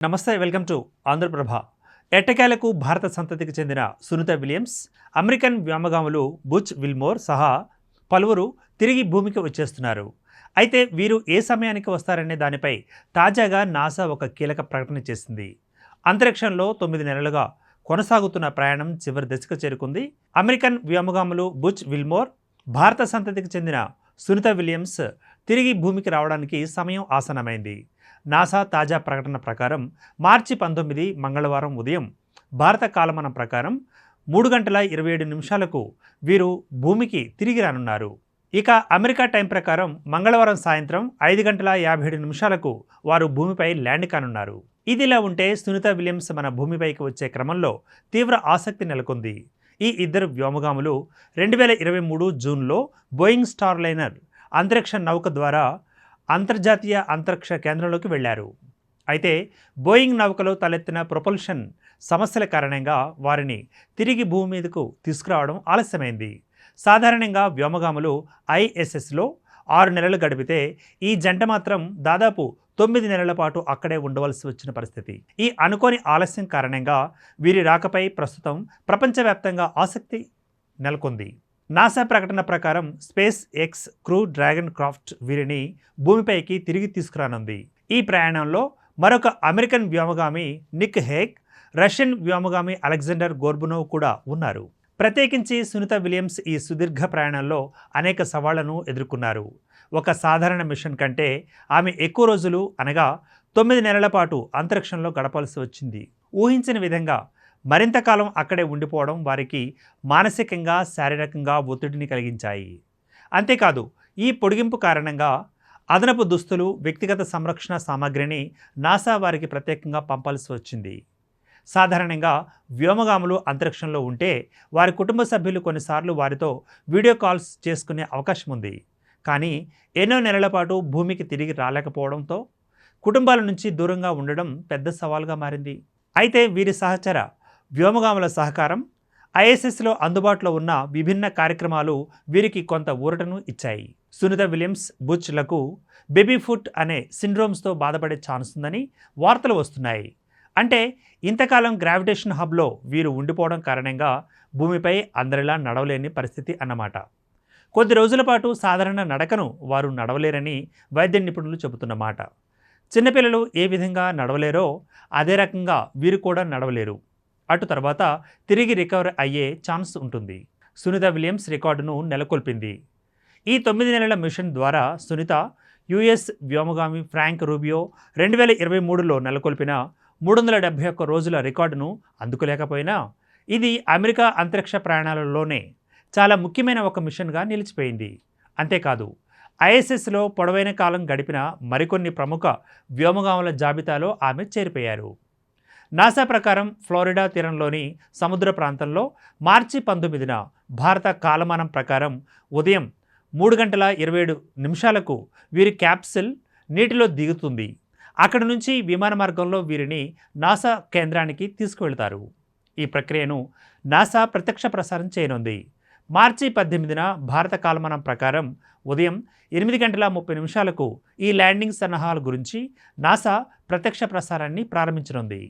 నమస్తే, welcome to Andhraprabha. ఎట్టకేలకు భారత సంతతికి చెందిన సునీత విలియమ్స్, అమెరికన్ వ్యోమగాములు బుచ్ విల్మోర్ సహా పలువురు తిరిగి భూమికి వచ్చేస్తున్నారు. అయితే వీరు ఏ సమయానికి వస్తారనే దానిపై తాజాగా నాసా ఒక కీలక ప్రకటన చేసింది. అంతరిక్షంలో 9 నెలలుగా కొనసాగుతున్న ప్రయాణం చివరి దశకు చేరుకుంది. అమెరికన్ వ్యోమగాములు బుచ్ విల్మోర్, భారత సంతతికి చెందిన సునీత విలియమ్స్ తిరిగి భూమికి రావడానికి సమయం ఆసన్నమైంది. నాసా తాజా ప్రకటన ప్రకారం మార్చి 19 మంగళవారం ఉదయం భారత కాలమానం ప్రకారం 3:27 వీరు భూమికి తిరిగి రానున్నారు. ఇక అమెరికా టైం ప్రకారం మంగళవారం సాయంత్రం 5:57 వారు భూమిపై ల్యాండ్ కానున్నారు. ఇదిలా ఉంటే సునీత విలియమ్స్ మన భూమిపైకి వచ్చే క్రమంలో తీవ్ర ఆసక్తి నెలకొంది. ఈ ఇద్దరు వ్యోమగాములు 2023 జూన్లో బోయింగ్ స్టార్లైనర్ అంతరిక్ష నౌక ద్వారా అంతర్జాతీయ అంతరిక్ష కేంద్రంలోకి వెళ్లారు. అయితే బోయింగ్ నౌకలో తలెత్తిన ప్రొపల్షన్ సమస్యల కారణంగా వారిని తిరిగి భూమి మీదకు తీసుకురావడం ఆలస్యమైంది. సాధారణంగా వ్యోమగాములు ISSలో 6 నెలలు గడిపితే ఈ జంట మాత్రం దాదాపు 9 నెలల పాటు అక్కడే ఉండవలసి వచ్చిన పరిస్థితి. ఈ అనుకోని ఆలస్యం కారణంగా వీరి రాకపై ప్రస్తుతం ప్రపంచవ్యాప్తంగా ఆసక్తి నెలకొంది. నాసా ప్రకటన ప్రకారం SpaceX crew dragon craft వీరిని భూమిపైకి తిరిగి తీసుకురానుంది. ఈ ప్రయాణంలో మరొక అమెరికన్ వ్యోమగామి నిక్ హేగ్, రష్యన్ వ్యోమగామి అలెగ్జాండర్ గోర్బునోవ్ కూడా ఉన్నారు. ప్రత్యేకించి సునీత విలియమ్స్ ఈ సుదీర్ఘ ప్రయాణంలో అనేక సవాళ్లను ఎదుర్కొన్నారు. ఒక సాధారణ మిషన్ కంటే ఆమె ఎక్కువ రోజులు అనగా 9 నెలల పాటు అంతరిక్షంలో గడపాల్సి వచ్చింది. ఊహించిన విధంగా మరింత కాలం అక్కడే ఉండిపోవడం వారికి మానసికంగా, శారీరకంగా ఒత్తిడిని కలిగించాయి. అంతేకాదు, ఈ పొడిగింపు కారణంగా అదనపు దుస్తులు, వ్యక్తిగత సంరక్షణ సామాగ్రిని నాసా వారికి ప్రత్యేకంగా పంపాల్సి వచ్చింది. సాధారణంగా వ్యోమగాములు అంతరిక్షంలో ఉంటే వారి కుటుంబ సభ్యులు కొన్నిసార్లు వారితో వీడియో కాల్స్ చేసుకునే అవకాశం ఉంది. కానీ ఎన్నో నెలల పాటు భూమికి తిరిగి రాలేకపోవడంతో కుటుంబాల నుంచి దూరంగా ఉండడం పెద్ద సవాల్గా మారింది. అయితే వీరి సహచర వ్యోమగాముల సహకారం, ISSలో అందుబాటులో ఉన్న విభిన్న కార్యక్రమాలు వీరికి కొంత ఊరటను ఇచ్చాయి. సునీత విలియమ్స్, బుచ్లకు బేబీ ఫుట్ అనే సిండ్రోమ్స్తో బాధపడే ఛాన్స్ ఉందని వార్తలు వస్తున్నాయి. అంటే ఇంతకాలం గ్రావిటేషన్ హబ్లో వీరు ఉండిపోవడం కారణంగా భూమిపై అందరిలా నడవలేని పరిస్థితి అన్నమాట. కొద్ది రోజుల పాటు సాధారణ నడకను వారు నడవలేరని వైద్య నిపుణులు చెబుతున్నమాట. చిన్నపిల్లలు ఏ విధంగా నడవలేరో అదే రకంగా వీరు కూడా నడవలేరు. అటు తర్వాత తిరిగి రికవర్ అయ్యే ఛాన్స్ ఉంటుంది. సునీత విలియమ్స్ రికార్డును నెలకొల్పింది. ఈ 9 నెలల మిషన్ ద్వారా సునీత US వ్యోమగామి ఫ్రాంక్ రూబియో 2023లో నెలకొల్పిన 371 రోజుల రికార్డును అందుకోలేకపోయినా ఇది అమెరికా అంతరిక్ష ప్రయాణాలలోనే చాలా ముఖ్యమైన ఒక మిషన్గా నిలిచిపోయింది. అంతేకాదు, ISSలో పొడవైన కాలం గడిపిన మరికొన్ని ప్రముఖ వ్యోమగాముల జాబితాలో ఆమె చేరిపోయారు. నాసా ప్రకారం ఫ్లోరిడా తీరంలోని సముద్ర ప్రాంతంలో మార్చి 19 భారత కాలమానం ప్రకారం ఉదయం 3:27 వీరి క్యాప్సిల్ నీటిలో దిగుతుంది. అక్కడి నుంచి విమాన మార్గంలో వీరిని నాసా కేంద్రానికి తీసుకువెళ్తారు. ఈ ప్రక్రియను నాసా ప్రత్యక్ష ప్రసారం చేయనుంది. మార్చి 18 భారత కాలమానం ప్రకారం ఉదయం 8:30 ఈ ల్యాండింగ్ సన్నాహాల గురించి నాసా ప్రత్యక్ష ప్రసారాన్ని ప్రారంభించనుంది.